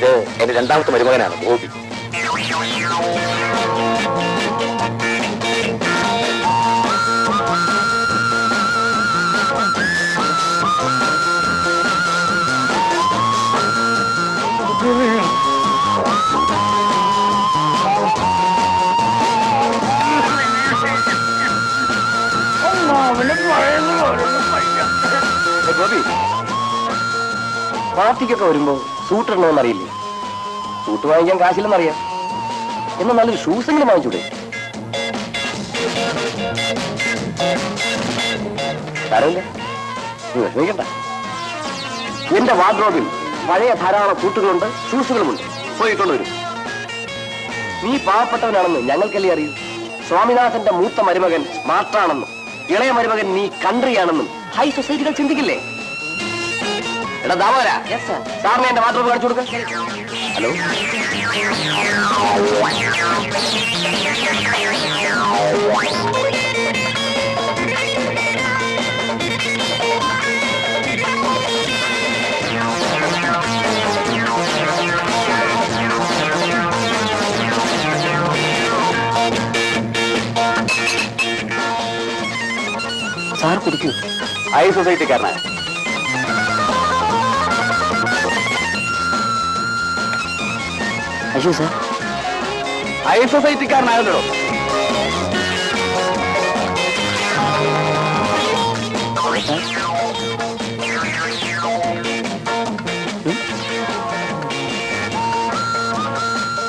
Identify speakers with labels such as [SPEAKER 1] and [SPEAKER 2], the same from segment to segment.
[SPEAKER 1] ഇത് എന്റെ രണ്ടാമത്തെ മരുമകനാണ് ഗോപി. ഗോപി, പാർട്ടിക്കൊക്കെ വരുമ്പോ സൂട്ട് ഇടണമെന്ന് അറിയില്ലേ? സൂട്ട് വാങ്ങിക്കാൻ കാശില്ലെന്നറിയാം. എന്നാൽ നല്ലൊരു ഷൂസ് എങ്കിലും വാങ്ങിച്ചൂടെ? സാരമില്ല, നീ വിഷമിക്കണ്ട. എന്റെ വാർഡ്രോബിൽ പഴയ ധാരാളം സൂട്ടുകളുണ്ട്, ഷൂസുകളുമുണ്ട്. പോയിട്ടുള്ള വരും. നീ പാവപ്പെട്ടവനാണെന്ന് ഞങ്ങൾക്കല്ലേ അറിയൂ. സ്വാമിനാഥന്റെ മൂത്ത മരുമകൻ സ്മാർട്ടാണെന്നും ഇളയ മരുമകൻ നീ കൺട്രിയാണെന്നും ഹൈ സൊസൈറ്റികൾ ചിന്തിക്കില്ലേ? എടാ ദാമോദര, സാറിനെ എന്റെ വാർഡ്രോബ് കാണിച്ചു കൊടുക്ക. ഹലോ, സാർ കുടിക്കൂ. ഹൈ സൊസൈറ്റിക്കാരനാണ്. അയ്യോ സാർ, ഹൈ സൊസൈറ്റിക്കാരനായല്ലോ.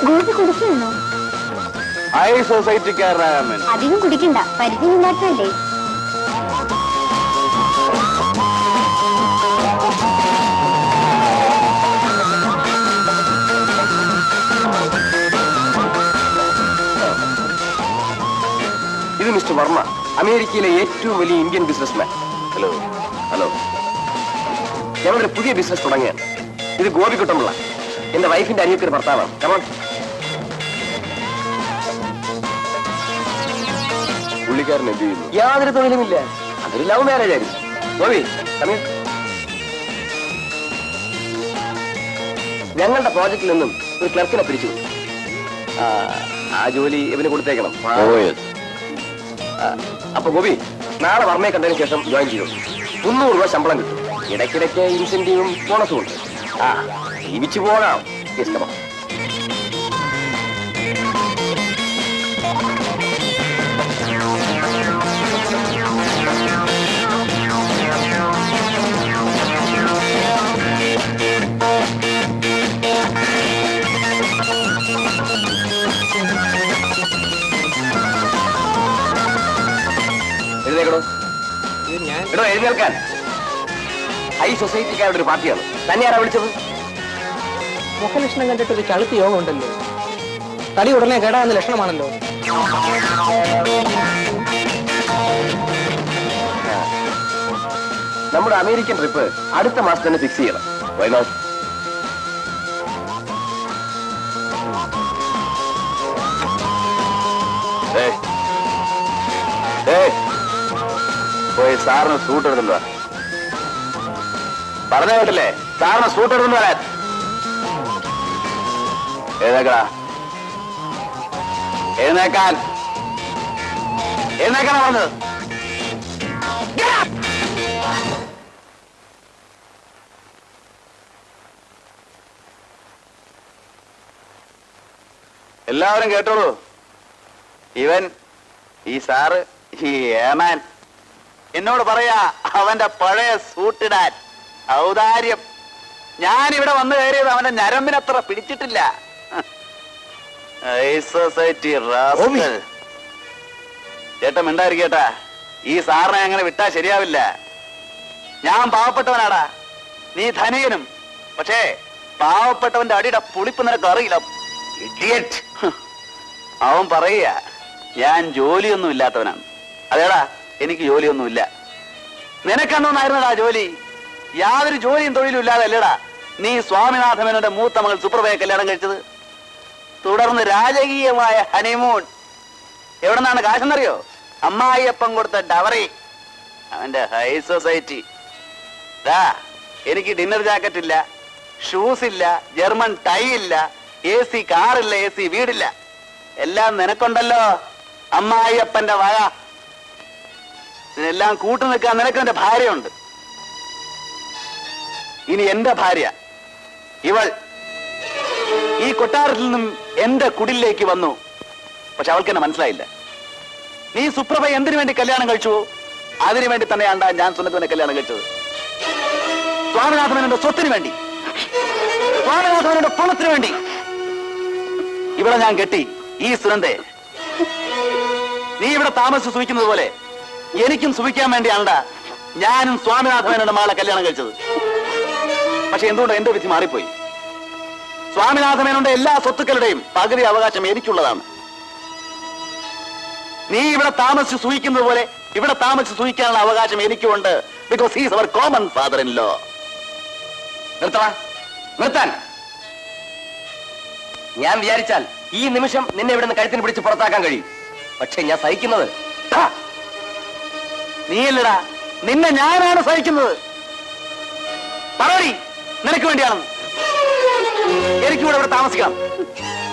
[SPEAKER 2] ഗോപി കുടിക്കുന്നോ?
[SPEAKER 1] ഹൈ സൊസൈറ്റിക്കാരനാകാൻ
[SPEAKER 2] അധികം കുടിക്കണ്ട, പരിചയമില്ലാത്തല്ലേ.
[SPEAKER 1] ഇത് മിസ്റ്റർ വർമ്മ, അമേരിക്കയിലെ ഏറ്റവും വലിയ ഇന്ത്യൻ ബിസിനസ്മാൻ. ഹലോ ഹലോ, ഞങ്ങളൊരു പുതിയ ബിസിനസ് തുടങ്ങിയാണ്. ഇത് ഗോപിക്കുട്ടമുള്ള എന്റെ വൈഫിന്റെ അനിയത്തിന്റെ ഭർത്താവാണ്. കമോൺ. പുള്ളിക്കാരൻ എന്ത് ചെയ്യുന്നു? യാതൊരു തൊഴിലുമില്ല. അതൊരു ലവ് മാരേജ് ആയിരുന്നു. ഗോപി, ഞങ്ങളുടെ പ്രോജക്റ്റിൽ നിന്നും ഒരു ക്ലർക്കിനെ പിരിച്ചു. ആ ജോലി ഇവന് കൊടുത്തേക്കണം. അപ്പൊ ഗോപി, നാളെ വർമ്മയെ കണ്ടതിന് ശേഷം ജോയിൻ ചെയ്തു. 300 രൂപ ശമ്പളം കിട്ടും. ഇടയ്ക്കിടയ്ക്ക് ഇൻസെന്റീവും ബോണസും ഉണ്ട്. ജീവിച്ചു പോകാം. ഇഷ്ടമോ? എഴുന്നേക്കടോ, എഴുന്നേൽക്കാൻ. ഹൈ സൊസൈറ്റിക്കാരുടെ ഒരു പാർട്ടിയാണ്. തന്നെയാരാ വിളിച്ചത്?
[SPEAKER 3] മുഖലക്ഷണം കണ്ടിട്ട് ഒരു ചളുത്ത് യോഗം ഉണ്ടല്ലോ. തടി ഉടനെ കേടാവുന്ന ലക്ഷണമാണല്ലോ.
[SPEAKER 1] നമ്മുടെ അമേരിക്കൻ ട്രിപ്പ് അടുത്ത മാസം തന്നെ ഫിക്സ് ചെയ്യണം. Why not? പോയി സാറിന് സൂട്ട് എടുത്തുണ്ടോ? പറഞ്ഞ കേട്ടില്ലേ? സാറിന് സൂട്ട് എടുത്തുണ്ട് വരാൻ. എഴുന്നേക്കടാ, എഴുന്നേക്കാൻ. എഴുന്നേക്കാനാ പറഞ്ഞത്. എല്ലാവരും കേട്ടോളൂ. ഇവൻ, ഈ സാറ്, ഈ ഏമാൻ എന്നോട് പറയാ അവന്റെ പഴയ സൂട്ടിടാൻ. ഔദാര്യം. ഞാനിവിടെ വന്നു കയറിയത് അവന്റെ ഞരമ്പിനത്ര പിടിച്ചിട്ടില്ല. സൊസൈറ്റി ചേട്ടൻ മിണ്ടായിരിക്കേട്ടാ. ഈ സാറിനെ അങ്ങനെ വിട്ടാ ശരിയാവില്ല. ഞാൻ പാവപ്പെട്ടവനാടാ, നീ ധനികനും. പക്ഷേ പാവപ്പെട്ടവന്റെ അടിയുടെ പുളിപ്പ് നിനക്ക് അറിയില്ല. ഇഡിയറ്റ്. അവൻ പറയുക ഞാൻ ജോലിയൊന്നും ഇല്ലാത്തവനാണ്. അതേടാ, എനിക്ക് ജോലിയൊന്നുമില്ല. നിനക്കെന്നൊന്നായിരുന്നടാ ജോലി? യാതൊരു ജോലിയും തൊഴിലും ഇല്ലാതെ അല്ലേടാ നീ സ്വാമിനാഥമേനോന്റെ മൂത്ത മകൾ സുപ്രഭയെ കല്യാണം കഴിച്ചത്. തുടർന്ന് രാജകീയമായ ഹണിമൂൺ. എവിടെ നിന്നാണ് കാശെന്നറിയോ? അമ്മായിയപ്പം കൊടുത്ത ഡവറി. അവന്റെ ഹൈ സൊസൈറ്റി. എനിക്ക് ഡിന്നർ ജാക്കറ്റ് ഇല്ല, ഷൂസ് ഇല്ല, ജർമ്മൻ ടൈ ഇല്ല, AC കാറില്ല, AC വീടില്ല. എല്ലാം നിനക്കുണ്ടല്ലോ അമ്മായിയപ്പന്റെ വക. ഇതിനെല്ലാം കൂട്ടു നിൽക്കാൻ നിനക്ക് എന്റെ ഭാര്യയുണ്ട്. ഇനി എന്റെ ഭാര്യ ഇവൾ ഈ കൊട്ടാരത്തിൽ നിന്നും എന്റെ കുടിലേക്ക് വന്നു. പക്ഷെ അവൾക്ക് എന്നെ മനസ്സിലായില്ല. നീ സുപ്രഭ എന്തിനു വേണ്ടി കല്യാണം കഴിച്ചു? അതിനു വേണ്ടി തന്നെയാണ്ടാ ഞാൻ സുന്നത്തിനെ കല്യാണം കഴിച്ചത്. സ്വാമിനാഥന്റെ സ്വത്തിന് വേണ്ടി, സ്വാമിനാഥന്റെ പണത്തിന് വേണ്ടി ഇവിടെ ഞാൻ കെട്ടി ഈ സുനന്ദയെ. നീ ഇവിടെ താമസിച്ച് സുഖിക്കുന്നത് പോലെ എനിക്കും സുഖിക്കാൻ വേണ്ടിയാണ്ടാ ഞാനും സ്വാമിനാഥന്റെ മകളെ കല്യാണം കഴിച്ചത്. പക്ഷെ എന്തുകൊണ്ട് എന്റെ വിധി മാറിപ്പോയി? സ്വാമിനാഥമേനോന്റെ എല്ലാ സ്വത്തുക്കളുടെയും പകുതി അവകാശം എനിക്കുള്ളതാണ്. നീ ഇവിടെ താമസിച്ച് സൂഹിക്കുന്നത് പോലെ ഇവിടെ താമസിച്ച് സൂഹിക്കാനുള്ള അവകാശം എനിക്കുണ്ട്. Because he's our common father in law.
[SPEAKER 4] നിർത്താൻ ഞാൻ വിചാരിച്ചാൽ ഈ നിമിഷം നിന്നെ ഇവിടെ നിന്ന് കഴുത്തിന് പിടിച്ച് പുറത്താക്കാൻ കഴിയും. പക്ഷെ ഞാൻ സഹിക്കുന്നത്
[SPEAKER 1] നീയല്ലടാ, നിന്നെ ഞാനാണ് സഹിക്കുന്നത്. പറയടി, നിനക്ക് വേണ്ടിയാണെന്ന്. എനിക്കൂടെ ഇവിടെ താമസിക്കണം.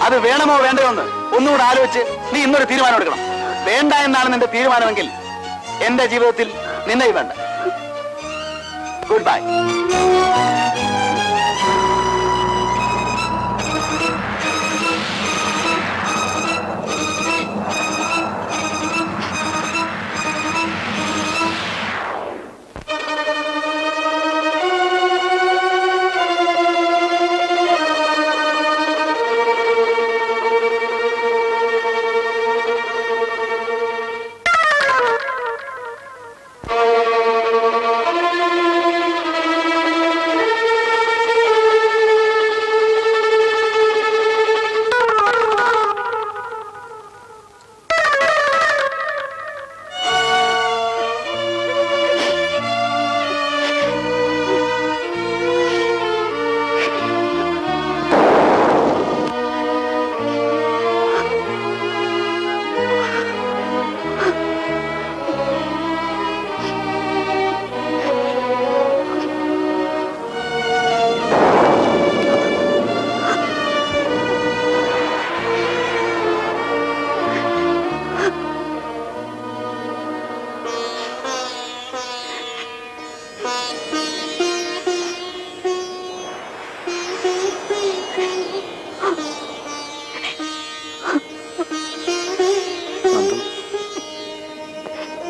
[SPEAKER 1] അത് വേണമോ വേണ്ടയോ എന്ന് ഒന്നുകൂടെ ആലോചിച്ച് നീ ഇന്നൊരു തീരുമാനം എടുക്കണം. വേണ്ട എന്നാണ് നിന്റെ തീരുമാനമെങ്കിൽ എന്റെ ജീവിതത്തിൽ നിന്നെയും വേണ്ട. Good bye.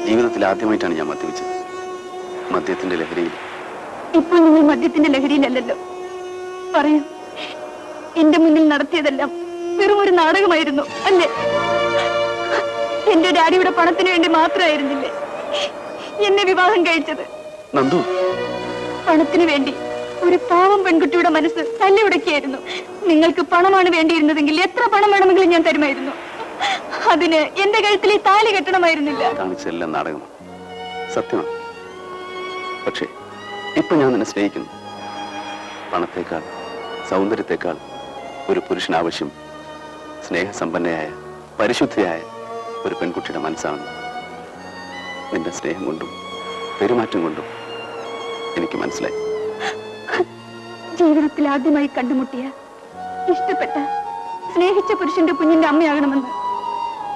[SPEAKER 1] ജീവിതത്തിൽ ആദ്യമായിട്ടാണ് ഞാൻ മദ്യപിച്ചത്. മദ്യത്തിന്റെ ലഹരിയിൽ.
[SPEAKER 2] ഇപ്പോൾ നിങ്ങൾ മദ്യത്തിന്റെ ലഹരിയിലല്ലോ. പറയൂ, എന്റെ മുന്നിൽ നടത്തിയതെല്ലാം വെറും ഒരു നാടകമായിരുന്നു അല്ലേ? എന്റെ ഡാഡിയുടെ പണത്തിന് വേണ്ടി മാത്രമായിരുന്നില്ലേ എന്നെ വിവാഹം കഴിച്ചത്?
[SPEAKER 1] നന്ദു,
[SPEAKER 2] പണത്തിന് വേണ്ടി ഒരു പാവം പെൺകുട്ടിയുടെ മനസ്സ് തല്ലിയുടക്കിയായിരുന്നു. നിങ്ങൾക്ക് പണമാണ് വേണ്ടിയിരുന്നതെങ്കിൽ എത്ര പണം വേണമെങ്കിലും ഞാൻ തരുമായിരുന്നു. അതിന് എന്റെ കഴുത്തിൽ ഈ താലി കെട്ടണമായിരുന്നില്ല.
[SPEAKER 1] കാണിച്ചെല്ലാം നാടകമാണ്, സത്യമാണ്. പക്ഷേ ഇപ്പൊ ഞാൻ നിന്നെ സ്നേഹിക്കുന്നു. പണത്തേക്കാൾ സൗന്ദര്യത്തെക്കാൾ ഒരു പുരുഷൻ ആവശ്യം സ്നേഹസമ്പന്നയായ പരിശുദ്ധിയായ ഒരു പെൺകുട്ടിയുടെ മനസ്സാണ്. നിന്റെ സ്നേഹം കൊണ്ടും പെരുമാറ്റം കൊണ്ടും എനിക്ക് മനസ്സിലായി.
[SPEAKER 2] ജീവിതത്തിൽ ആദ്യമായി കണ്ടുമുട്ടിയ, ഇഷ്ടപ്പെട്ട, സ്നേഹിച്ച പുരുഷന്റെ കുഞ്ഞിന്റെ അമ്മയാകണമെന്ന്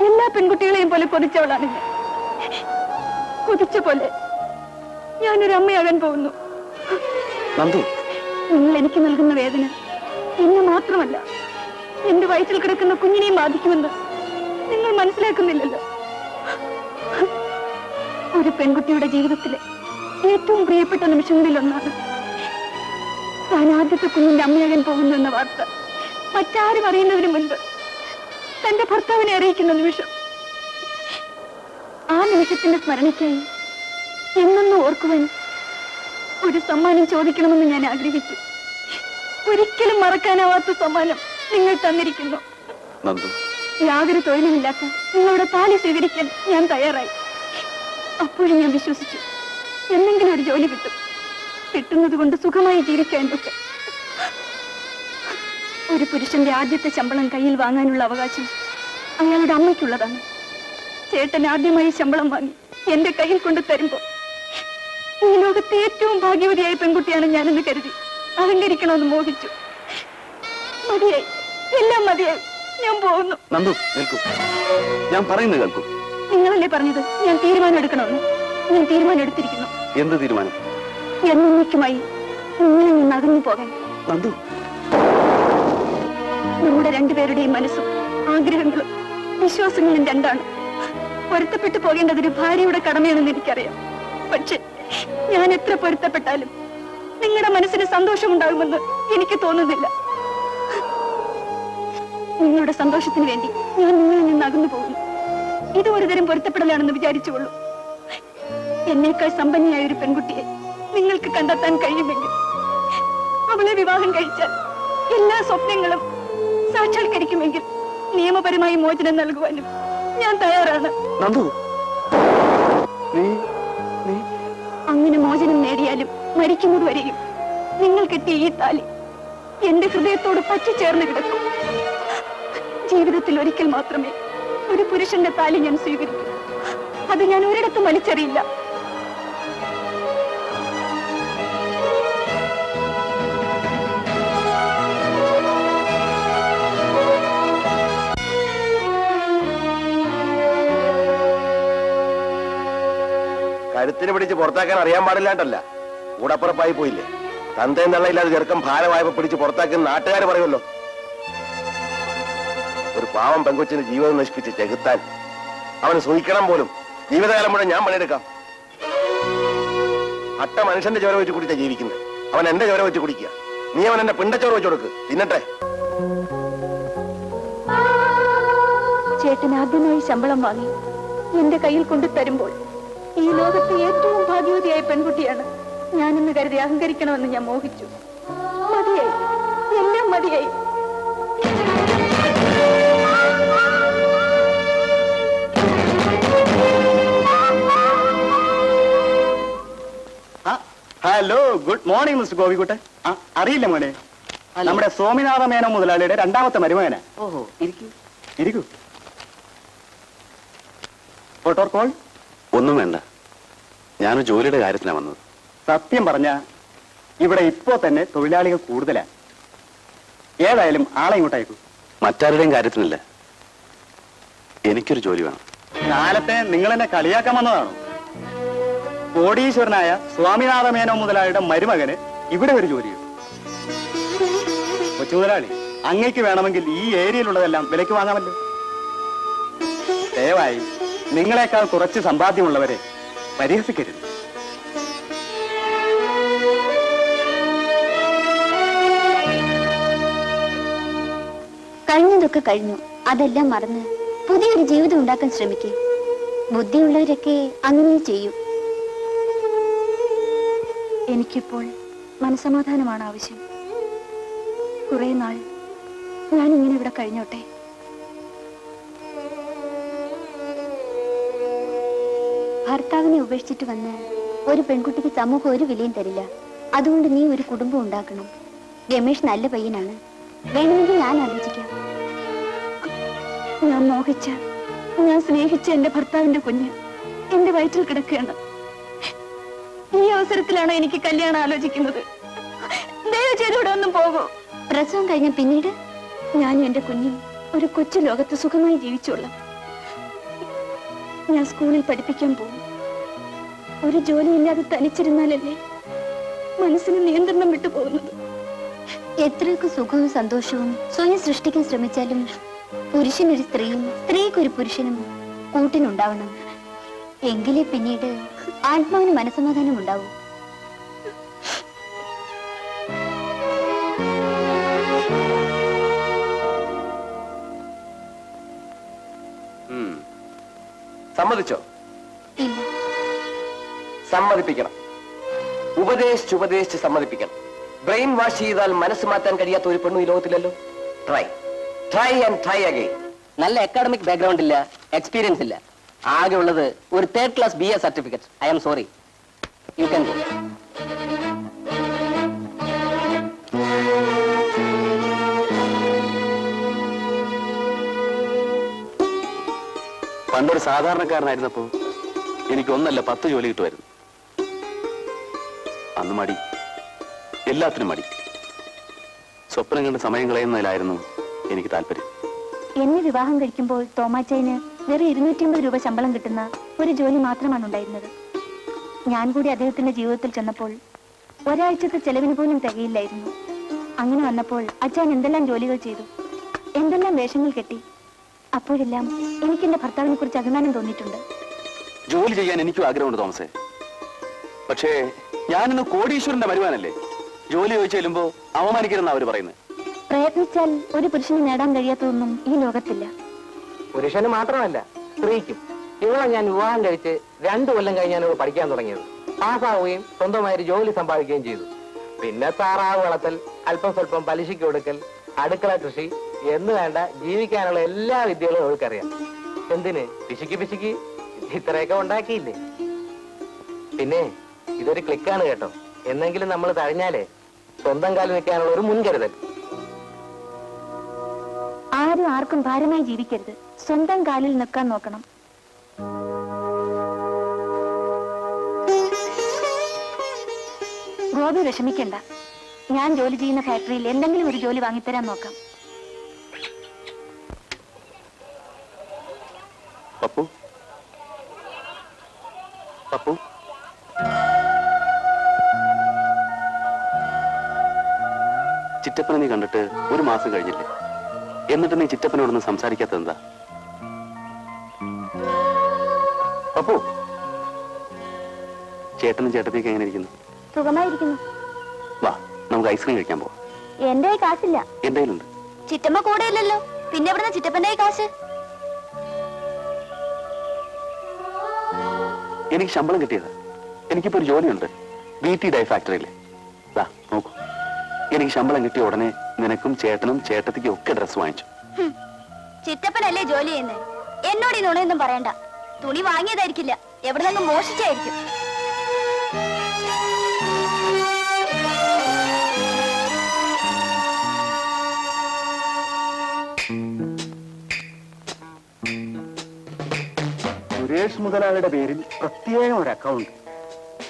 [SPEAKER 2] എല്ലാ പെൺകുട്ടികളെയും പോലെ കൊതിച്ചവളാണ് ഞാൻ. കൊതിച്ച പോലെ ഞാനൊരു അമ്മയാകാൻ പോകുന്നു.
[SPEAKER 1] നന്ദു,
[SPEAKER 2] നിങ്ങൾ എനിക്ക് നൽകുന്ന വേദന എന്നെ മാത്രമല്ല എന്റെ വയറ്റിൽ കിടക്കുന്ന കുഞ്ഞിനെയും ബാധിക്കുമെന്ന് നിങ്ങൾ മനസ്സിലാക്കുന്നില്ലല്ലോ. ഒരു പെൺകുട്ടിയുടെ ജീവിതത്തിലെ ഏറ്റവും പ്രിയപ്പെട്ട നിമിഷങ്ങളിൽ ഒന്നാണ് താൻ ആദ്യത്തെ കുഞ്ഞിന്റെ അമ്മയാകാൻ പോകുന്നു എന്ന വാർത്ത മറ്റാരും അറിയുന്നതിന് മുൻപ് തന്റെ ഭർത്താവിനെ അറിയിക്കുന്ന നിമിഷം. ആ നിമിഷത്തിന്റെ സ്മരണയ്ക്കായി എന്നൊന്നും ഓർക്കുവാൻ ഒരു സമ്മാനം ചോദിക്കണമെന്ന് ഞാൻ ആഗ്രഹിച്ചു. ഒരിക്കലും മറക്കാനാവാത്ത സമ്മാനം നിങ്ങൾ തന്നിരിക്കുന്നു. യാതൊരു തൊഴിലുമില്ലാത്ത നിങ്ങളുടെ താലി സ്വീകരിക്കാൻ ഞാൻ തയ്യാറായി. അപ്പോഴും ഞാൻ വിശ്വസിച്ചു എന്തെങ്കിലും ഒരു ജോലി കിട്ടും, കിട്ടുന്നത് കൊണ്ട് സുഖമായി ജീവിക്കാൻ എന്തൊക്കെ. ഒരു പുരുഷന്റെ ആദ്യത്തെ ശമ്പളം കയ്യിൽ വാങ്ങാനുള്ള അവകാശം അയാളുടെ അമ്മയ്ക്കുള്ളതാണ്. ചേട്ടൻ ആദ്യമായി ശമ്പളം വാങ്ങി എന്റെ കയ്യിൽ കൊണ്ട് തരുമ്പോ ഈ ലോകത്തെ ഏറ്റവും ഭാഗ്യവതിയായ പെൺകുട്ടിയാണ് ഞാനെന്ന് കരുതി അഹങ്കരിക്കണമെന്ന് മോഹിച്ചു. മതിയായി, എല്ലാം മതിയായി. ഞാൻ പോകുന്നു.
[SPEAKER 1] നന്ദു നിൽക്കൂ, ഞാൻ പറയുന്നത് കേൾക്കൂ.
[SPEAKER 2] നിങ്ങളല്ലേ പറഞ്ഞത് ഞാൻ തീരുമാനം എടുക്കണമെന്ന്? ഞാൻ തീരുമാനം എടുത്തിരിക്കുന്നു.
[SPEAKER 1] എന്ത് തീരുമാനം?
[SPEAKER 2] എന്നേക്കുമായി നിങ്ങളിൽ നിന്ന് അകന്നു പോകാൻ.
[SPEAKER 1] നന്ദു,
[SPEAKER 2] നമ്മുടെ രണ്ടുപേരുടെയും മനസ്സും ആഗ്രഹങ്ങളും വിശ്വാസങ്ങളും രണ്ടാണ്. പൊരുത്തപ്പെട്ടു പോകേണ്ടത് ഒരു ഭാര്യയുടെ കടമയാണെന്ന് എനിക്കറിയാം. പക്ഷെ ഞാൻ എത്ര പൊരുത്തപ്പെട്ടാലും നിങ്ങളുടെ മനസ്സിന് സന്തോഷമുണ്ടാകുമെന്ന് എനിക്ക് തോന്നുന്നില്ല. നിങ്ങളുടെ സന്തോഷത്തിന് വേണ്ടി ഞാൻ നിങ്ങളിൽ നിന്ന് അകന്നു പോകുന്നു. ഇത് ഒരുതരം പൊരുത്തപ്പെടലാണെന്ന് വിചാരിച്ചുകൊള്ളൂ. എന്നേക്കാൾ സമ്പന്നയായ ഒരു പെൺകുട്ടിയെ നിങ്ങൾക്ക് കണ്ടെത്താൻ കഴിയുമെങ്കിൽ അവളെ വിവാഹം കഴിച്ചാൽ എല്ലാ സ്വപ്നങ്ങളും സാക്ഷാത്കരിക്കുമെങ്കിൽ നിയമപരമായി മോചനം നൽകുവാനും ഞാൻ തയ്യാറാണ്. അങ്ങനെ മോചനം നേടിയാലും മരിക്കുന്നത് വരെയും നിങ്ങൾ കിട്ടിയ ഈ താലി എന്റെ ഹൃദയത്തോട് പറ്റിച്ചേർന്ന് കിടക്കും. ജീവിതത്തിൽ ഒരിക്കൽ മാത്രമേ ഒരു പുരുഷന്റെ താലി ഞാൻ സ്വീകരിക്കൂ. അത് ഞാൻ ഒരിടത്തും വലിച്ചെറിയില്ല.
[SPEAKER 4] കഴുത്തിന് പിടിച്ച് പുറത്താക്കാൻ അറിയാൻ പാടില്ലാണ്ടല്ല, കൂടപ്പുറപ്പായി പോയില്ലേ. തന്തയും തള്ളയില്ലാതെ ചെറുക്കം ഭാരമായപ്പോ പിടിച്ച് പുറത്താക്കുന്ന നാട്ടുകാർ പറയുമല്ലോ. ഒരു പാവം പെങ്കൊച്ചിന് ജീവിതം നശിപ്പിച്ച് ചെകുത്താൻ അവന് സൂഹിക്കണം പോലും. ജീവിതകാലം മുഴുവൻ ഞാൻ പണിയെടുക്കാം. അട്ട മനുഷ്യന്റെ ചോര വെച്ച് കുടിച്ചാ ജീവിക്കുന്നത്. അവൻ എന്റെ ചോര വെച്ച് കുടിക്കുക. നീ അവൻ എന്റെ പിണ്ടച്ചോറ് വെച്ച് കൊടുക്ക്, തിന്നട്ടെ.
[SPEAKER 2] ചേട്ടൻ ആദ്യമായി ശമ്പളം വാങ്ങി എന്റെ കയ്യിൽ കൊണ്ടു തരുമ്പോൾ ഈ ലോകത്തെ ഏറ്റവും ഭാഗ്യവതിയായ പെൺകുട്ടിയാണ് ഞാനെന്ന് കരുതി അഹങ്കരിക്കണമെന്ന് ഞാൻ മോഹിച്ചു. മതിയായി, എല്ലാം മതിയായി.
[SPEAKER 1] Hello, good morning mister Gopikuttan. അറിയില്ല മോനെ, നമ്മുടെ സ്വാമിനാഥ മേനോ മുതലാളിയുടെ രണ്ടാമത്തെ മരുമകനാ.
[SPEAKER 3] ഓഹോ, ഇരിക്കൂ.
[SPEAKER 1] ഇരിക്കൂ. ഫോട്ടോ കോൾ ഒന്നും വേണ്ട, ഞാനൊരു ജോലിയുടെ കാര്യത്തിലാണ് വന്നത്. സത്യം പറഞ്ഞ ഇവിടെ ഇപ്പോ തന്നെ തൊഴിലാളികൾ കൂടുതലാ. ഏതായാലും ആളെ ഇങ്ങോട്ടേക്കൂ. മറ്റാരുടെയും കാര്യത്തിനില്ല, എനിക്കൊരു ജോലി വേണം. കാലത്തെ നിങ്ങൾ എന്നെ കളിയാക്കാൻ വന്നതാണോ? കോടീശ്വരനായ സ്വാമിനാഥ മേനോ മുതലാളിയുടെ മരുമകന് ഇവിടെ ഒരു ജോലിയുണ്ട്. കൊച്ചു മുതലാളി, അങ്ങേക്ക് വേണമെങ്കിൽ ഈ ഏരിയയിലുള്ളതെല്ലാം വിലയ്ക്ക് വാങ്ങാമല്ലോ. ദയവായി നിങ്ങളെക്കാൾ കുറച്ച് സമ്പാദ്യമുള്ളവരെ പരിഹസിക്കരുത്.
[SPEAKER 2] കഴിഞ്ഞതൊക്കെ കഴിഞ്ഞു, അതെല്ലാം മറന്ന് പുതിയൊരു ജീവിതം ഉണ്ടാക്കാൻ ശ്രമിക്കേ. ബുദ്ധിയുള്ളവരൊക്കെ അങ്ങനെ ചെയ്യും. എനിക്കിപ്പോൾ മനസമാധാനമാണ് ആവശ്യം. കുറെ നാൾ ഞാൻ ഇങ്ങനെ ഇവിടെ കഴിഞ്ഞോട്ടെ. ഭർത്താവിനെ ഉപേക്ഷിച്ചിട്ട് വന്ന് ഒരു പെൺകുട്ടിക്ക് സമൂഹം ഒരു വിലയും തരില്ല. അതുകൊണ്ട് നീ ഒരു കുടുംബം ഉണ്ടാക്കണം. രമേഷ് നല്ല പയ്യനാണ്, വേണമെങ്കിൽ ഞാൻ ആലോചിക്കാം. ഞാൻ മോഹിച്ച, ഞാൻ സ്നേഹിച്ച എന്റെ ഭർത്താവിന്റെ കുഞ്ഞ് എന്റെ വയറ്റിൽ കിടക്കുകയാണ്. ഈ അവസരത്തിലാണ് എനിക്ക് കല്യാണം ആലോചിക്കുന്നത്. ദയവ് ചെയ്ത് ഇവിടെ ഒന്നും പോകൂ. പ്രസവം കഴിഞ്ഞ പിന്നീട് ഞാനും എന്റെ കുഞ്ഞും ഒരു കൊച്ചു ലോകത്ത് സുഖമായി ജീവിച്ചോളാം. ഞാൻ സ്കൂളിൽ പഠിപ്പിക്കാൻ പോകും. ഒരു ജോലിയില്ലാതെ തനിച്ചിരുന്നാലല്ലേ മനസ്സിന് നിയന്ത്രണം വിട്ടു പോകുന്നത്. എത്രയൊക്കെ സുഖവും സന്തോഷവും സ്വയം സൃഷ്ടിക്കാൻ ശ്രമിച്ചാലും പുരുഷനൊരു സ്ത്രീയും സ്ത്രീക്കൊരു പുരുഷനും കൂട്ടിനുണ്ടാവണം. എങ്കിലേ പിന്നീട് ആത്മാവിന് മനസമാധാനം ഉണ്ടാവും.
[SPEAKER 4] സമ്മതിച്ചോ?
[SPEAKER 2] ഇല്ല.
[SPEAKER 4] സമ്മതിപ്പിക്കണം. ഉപദേശിച്ച് സമ്മതിപ്പിക്കണം. ബ്രെയിൻ വാഷ് ചെയ്താൽ മനസ്സ് മാറ്റാൻ കഴിയാത്ത ഒരു പെണ്ണു ഈ ലോകത്തില്ലല്ലോ. Try and try again.
[SPEAKER 3] നല്ല അക്കാഡമിക് ബാക്ക്ഗ്രൗണ്ട് ഇല്ല, എക്സ്പീരിയൻസ് ഇല്ല. ആകെ ഉള്ളത് ഒരു 3rd class BA certificate. I am sorry, you can go.
[SPEAKER 1] പണ്ടൊരു സാധാരണക്കാരനായിരുന്നപ്പോ എനിക്ക് 1 അല്ല 10 ജോലി കിട്ടുമായിരുന്നു. അന്ന് മടി, എല്ലാത്തിനും മടി. സ്വപ്നം കണ്ട് സമയം കളയുന്നതിലായിരുന്നു എനിക്ക് താല്പര്യം.
[SPEAKER 2] എന്നെ വിവാഹം കഴിക്കുമ്പോൾ തോമാച്ചന് വെറും 250 രൂപ ശമ്പളം കിട്ടുന്ന ഒരു ജോലി മാത്രമാണ് ഉണ്ടായിരുന്നത്. ഞാൻ കൂടി അദ്ദേഹത്തിന്റെ ജീവിതത്തിൽ ചെന്നപ്പോൾ ഒരാഴ്ചത്തെ ചെലവിന് പോലും തികയില്ലായിരുന്നു. അങ്ങനെ വന്നപ്പോൾ അച്ഛൻ എന്തെല്ലാം ജോലികൾ ചെയ്തു, എന്തെല്ലാം വേഷങ്ങൾ കെട്ടി. അപ്പോഴെല്ലാം എനിക്ക് എന്റെ ഭർത്താവിനെ കുറിച്ച് അഭിമാനം തോന്നിയിട്ടുണ്ട്.
[SPEAKER 1] ജോലി ചെയ്യാൻ എനിക്കും ആഗ്രഹമുണ്ട് തോമസേ. പക്ഷേ ഞാനിന്ന് കോടീശ്വരന്റെ വരുമാനല്ലേ. ജോലി ചോദിച്ചു ചെല്ലുമ്പോ അവമാനിക്കരുതെന്നാ അവര് പറയുന്നത്.
[SPEAKER 2] പ്രയത്നിച്ചാൽ ഒരു പുരുഷന് നേടാൻ കഴിയാത്തതൊന്നും ഈ ലോകത്തില്ല.
[SPEAKER 3] പുരുഷന് മാത്രമല്ല, സ്ത്രീക്കും. ഇവളെ ഞാൻ വിവാഹം കഴിച്ച് 2 കൊല്ലം കഴിഞ്ഞാണ് ഇവൾ പഠിക്കാൻ തുടങ്ങിയത്. പാസ്സാവുകയും സ്വന്തമായി ഒരു ജോലി സമ്പാദിക്കുകയും ചെയ്തു. പിന്നെ താറാവ് വളർത്തൽ, അല്പം സ്വല്പം പലിശയ്ക്ക് കൊടുക്കൽ, അടുക്കള കൃഷി എന്ന് വേണ്ട ജീവിക്കാനുള്ള എല്ലാ വിദ്യകളും അവൾക്കറിയാം. എന്തിന് പിശുക്ക് ഇത്രയൊക്കെ ഉണ്ടാക്കിയില്ലേ? പിന്നെ ഇതൊരു ക്ലിക്കാണ് കേട്ടോ. എന്നെങ്കിലും നമ്മൾ തഴഞ്ഞാലേ സ്വന്തം കാലിൽ നിൽക്കാനുള്ള ഒരു മുൻകരുതൽ.
[SPEAKER 2] ആരും ആർക്കും ഭാരമായി ജീവിക്കരുത്. സ്വന്തം കാലിൽ നിൽക്കാൻ നോക്കണം. ഗോപി വിഷമിക്കണ്ട. ഞാൻ ജോലി ചെയ്യുന്ന ഫാക്ടറിയിൽ എന്തെങ്കിലും ഒരു ജോലി വാങ്ങിത്തരാൻ നോക്കാം.
[SPEAKER 1] പപ്പു പപ്പു ചിറ്റപ്പനെ നീ കണ്ടിട്ട് 1 മാസം കഴിഞ്ഞില്ലേ? എന്നിട്ട് നീ ചിറ്റപ്പനോടൊന്നും സംസാരിക്കാത്തത് എന്താ? പപ്പു, ചേട്ടനും ചേട്ടത്തിയൊക്കെ എങ്ങനെ ഇരിക്കുന്നു?
[SPEAKER 2] സുഖമായിരിക്കുന്നു.
[SPEAKER 1] വാ, നമുക്ക് ഐസ്ക്രീം കഴിക്കാൻ പോവാം.
[SPEAKER 2] എന്റെ കാശില്ല.
[SPEAKER 1] എന്റെ കയ്യിലുണ്ട്.
[SPEAKER 2] ചിറ്റമ്മ കൂടെ ഇല്ലല്ലോ, പിന്നെ എവിടുന്ന ചിറ്റപ്പന്റെ കാശ്?
[SPEAKER 1] എനിക്ക് ശമ്പളം കിട്ടിയതാ. എനിക്കിപ്പോ ഒരു ജോലിയുണ്ട്, BT ഡൈ ഫാക്ടറിയില്. നോക്കൂ, എനിക്ക് ശമ്പളം കിട്ടിയ ഉടനെ നിനക്കും ചേട്ടനും ചേട്ടത്തിക്കും ഒക്കെ ഡ്രസ് വാങ്ങിച്ചു.
[SPEAKER 2] ചിറ്റപ്പനല്ലേ ജോലി ചെയ്യുന്നത്? എന്നോട് ഈ നുണയൊന്നും പറയണ്ട. തുണി വാങ്ങിയതായിരിക്കില്ല, എവിടെ നിന്നും മോഷിച്ചായിരിക്കും.
[SPEAKER 1] സുരേഷ് മുതലാളിയുടെ പേരിൽ പ്രത്യേകം ഒരു അക്കൗണ്ട്,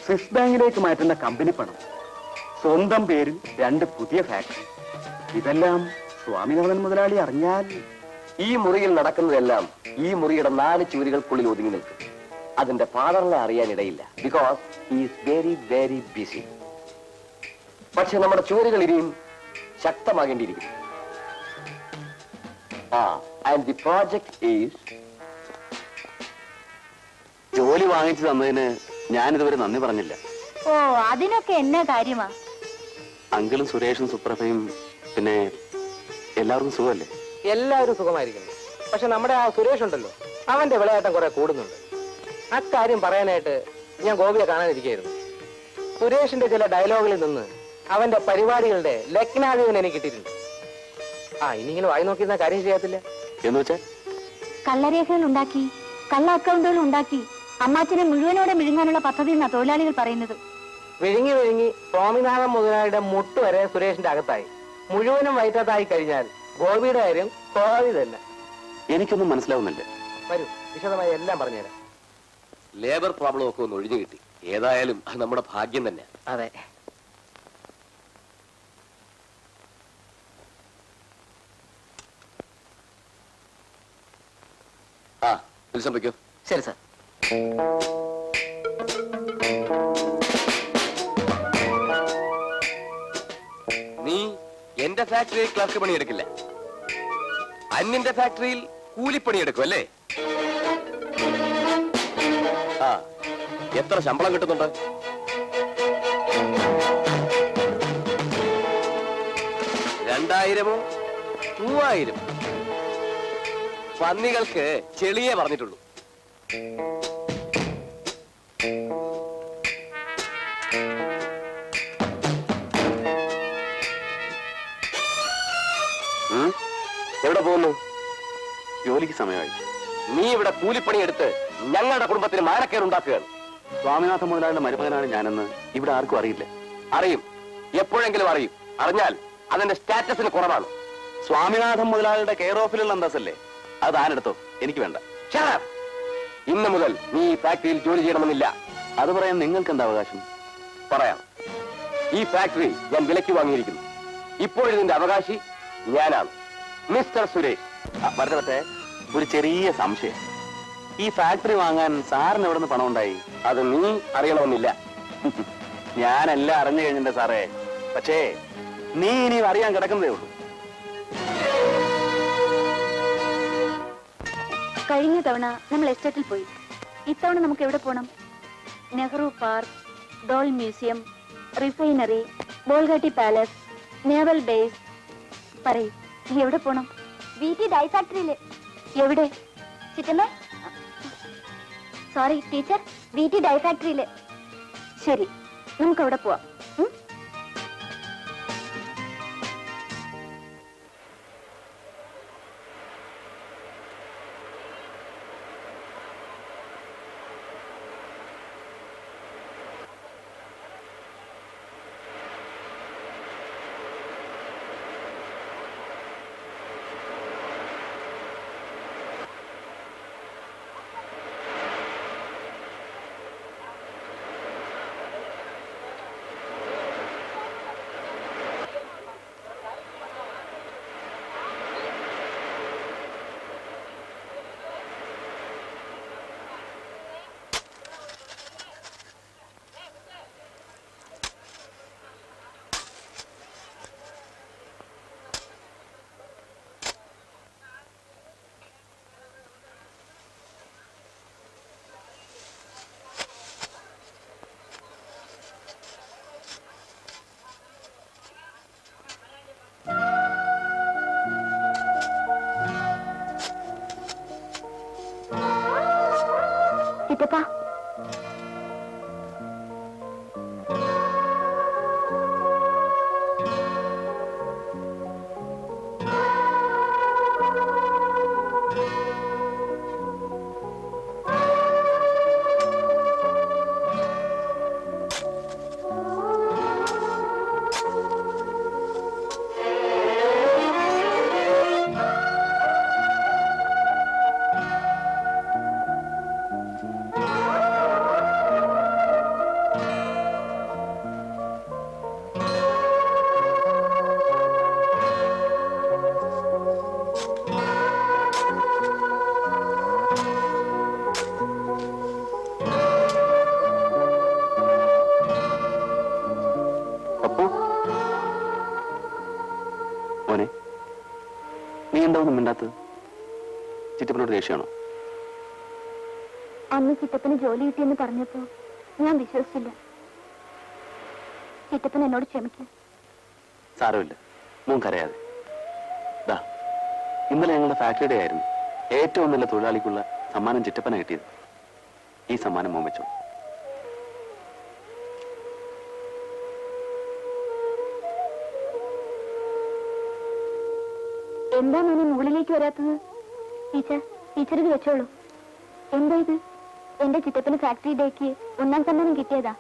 [SPEAKER 1] സ്വിസ് ബാങ്കിലേക്ക് മാറ്റുന്ന കമ്പനി പണം, സ്വന്തം പേരിൽ 2 പുതിയ ഫാക്ടറി. ഇതെല്ലാം സ്വാമിനാഥൻ മുതലാളി അറിഞ്ഞാൽ
[SPEAKER 4] ഈ മുറിയിൽ നടക്കുന്നതെല്ലാം ഈ മുറിയുടെ 4 ചുവരുകൾക്കുള്ളിൽ ഒതുങ്ങി നിൽക്കും. അതിന്റെ ഫാദറിനെ അറിയാനിടയില്ല. Because he is very very busy. പക്ഷെ നമ്മുടെ ചുവരുകൾ ഇനിയും ശക്തമാകേണ്ടിയിരിക്കുന്നു. And the project is.
[SPEAKER 1] ജോലി വാങ്ങിച്ചു തന്നതിന് ഞാനിതുവരെ നന്ദി പറഞ്ഞില്ല.
[SPEAKER 2] ഓ, അതിനൊക്കെ എന്നാ കാര്യമാ?
[SPEAKER 1] അങ്കിളും സുരേഷും സുപ്രഭയും പിന്നെ എല്ലാവർക്കും സുഖമല്ലേ?
[SPEAKER 3] എല്ലാവരും സുഖമായിരിക്കുന്നു. പക്ഷെ നമ്മുടെ ആ സുരേഷ് ഉണ്ടല്ലോ, അവന്റെ വിളയാട്ടം കുറെ കൂടുന്നുണ്ട്. അക്കാര്യം പറയാനായിട്ട് ഞാൻ ഗോപിയെ കാണാനിരിക്കുകയായിരുന്നു. സുരേഷിന്റെ ചില ഡയലോഗുകളിൽ നിന്ന് അവന്റെ പരിപാടികളുടെ ലഗ്നാധിപൻ എനിക്ക് കിട്ടിയിട്ടുണ്ട്. ഇനിങ്ങനെ വായി നോക്കിയിരുന്ന കാര്യം ചെയ്യാത്തില്ല
[SPEAKER 1] എന്ന് വെച്ചാൽ
[SPEAKER 2] കള്ളരേഖകൾ ഉണ്ടാക്കി, കള്ള അക്കൗണ്ടുകൾ ഉണ്ടാക്കി അമ്മാച്ചനെ മുഴുവനോടെ വിഴുങ്ങാനുള്ള പദ്ധതി എന്നാ തൊഴിലാളികൾ പറയുന്നത്.
[SPEAKER 3] വിഴുങ്ങി സ്വാമിനാഥൻ മുതലാളിയുടെ മുട്ട് വരെ സുരേഷിന്റെ അകത്തായി. മുഴുവനും വയറ്റത്തായി കഴിഞ്ഞാൽ ഗോപിയുടെ കാര്യം ഗോപി തന്നെ.
[SPEAKER 1] എനിക്കൊന്നും മനസ്സിലാവുന്നില്ല.
[SPEAKER 3] വരൂ, വിശദമായി എല്ലാം പറഞ്ഞുതരാം.
[SPEAKER 4] ലേബർ പ്രോബ്ലം ഒക്കെ ഒന്ന് ഒഴിഞ്ഞു കിട്ടി. ഏതായാലും അത് നമ്മുടെ ഭാഗ്യം തന്നെ.
[SPEAKER 3] അതെ,
[SPEAKER 4] സംഭവിക്കോ?
[SPEAKER 3] ശരി സാർ.
[SPEAKER 4] നീ എന്റെ ഫാക്ടറിയിൽ ക്ലർക്ക് പണിയെടുക്കില്ല, അന്യന്റെ ഫാക്ടറിയിൽ കൂലിപ്പണിയെടുക്കും അല്ലേ? എത്ര ശമ്പളം കിട്ടുന്നുണ്ട്? 2000-ഓ 3000? പന്നികൾക്ക് ചെളിയേ പറഞ്ഞിട്ടുള്ളൂ. എവിടെ പോകുന്നു?
[SPEAKER 1] ജോലിക്ക് സമയമായി.
[SPEAKER 4] നീ ഇവിടെ കൂലിപ്പണിയെടുത്ത് ഞങ്ങളുടെ കുടുംബത്തിന് മാനക്കേടുണ്ടാക്കുകയാണ്.
[SPEAKER 1] സ്വാമിനാഥ മുതലാളിയുടെ മരുമകനാണ് ഞാനെന്ന് ഇവിടെ ആർക്കും അറിയില്ല.
[SPEAKER 4] അറിയും, എപ്പോഴെങ്കിലും അറിയും. അറിഞ്ഞാൽ അതിന്റെ സ്റ്റാറ്റസിന് കുറവാണ്.
[SPEAKER 1] സ്വാമിനാഥൻ മുതലാളിയുടെ കെയർ ഓഫിലുള്ള അന്തസ്സല്ലേ, അത് താനെടുത്തോ, എനിക്ക് വേണ്ട.
[SPEAKER 4] ഇന്ന് മുതൽ നീ ഈ ഫാക്ടറിയിൽ ജോലി ചെയ്യണമെന്നില്ല.
[SPEAKER 1] അത് പറയാൻ നിങ്ങൾക്ക് എന്താ അവകാശം?
[SPEAKER 4] പറയാം. ഈ ഫാക്ടറി ഞാൻ വിലയ്ക്ക് വാങ്ങിയിരിക്കുന്നു. ഇപ്പോഴിതിന്റെ അവകാശി ഞാനാണ്, മിസ്റ്റർ സുരേഷ്.
[SPEAKER 1] വരട്ടെ, ഒരു ചെറിയ സംശയം. ഈ ഫാക്ടറി വാങ്ങാൻ സാറിന് എവിടെ നിന്ന് പണം ഉണ്ടായി?
[SPEAKER 4] അത് നീ അറിയണമെന്നില്ല.
[SPEAKER 1] ഞാനെല്ലാം അറിഞ്ഞു കഴിഞ്ഞിട്ടുണ്ട് സാറേ. പക്ഷേ നീ ഇനി അറിയാൻ കിടക്കുന്നതേ ഉള്ളൂ.
[SPEAKER 2] കഴിഞ്ഞ തവണ നമ്മൾ എസ്റ്റേറ്റിൽ പോയി. ഇത്തവണ നമുക്ക് എവിടെ പോണം? Nehru park, doll museum, refinery, Bolgatty palace, naval base. പറയൂ, എവിടെ പോണം? വീട്ടി ഡൈ ഫാക്ടറിയില്. എവിടെ? ചിറ്റമ്മ, സോറി ടീച്ചർ, വീട്ടി ഡൈ ഫാക്ടറിയില്. ശരി, നമുക്ക് അവിടെ പോവാം. ചിറ്റപ്പാ,
[SPEAKER 1] മോനെ, നീ എന്താ ഒന്നും മിണ്ടാത്തത്? ചിറ്റപ്പനോട് ദേഷ്യമാണോ?
[SPEAKER 2] അന്ന് ചിറ്റപ്പന് ജോലി കിട്ടിയെന്ന് പറഞ്ഞപ്പോ ഞാൻ വിശ്വസിച്ചില്ല. ചിറ്റപ്പൻ എന്നോട് ക്ഷമിക്കും.
[SPEAKER 1] സാരമില്ല, മോൻ കരയാതെ. ദാ, ഇന്നലെ ഞങ്ങളുടെ ഫാക്ടറിയുടെ ആയിരുന്നു ഏറ്റവും നല്ല തൊഴിലാളിക്കുള്ള സമ്മാനം ചിറ്റപ്പന കിട്ടിയത്. ഈ സമ്മാനം മോൻ വെച്ചോ.
[SPEAKER 2] എന്താ മോനെ മുകളിലേക്ക് വരാത്തത്? ടീച്ചർ ഇത് വെച്ചോളൂ. എന്താ ഇത്? എന്റെ ചിറ്റപ്പന് ഫാക്ടറി ഡേക്ക് 1ാം സമ്മാനം കിട്ടിയതാ.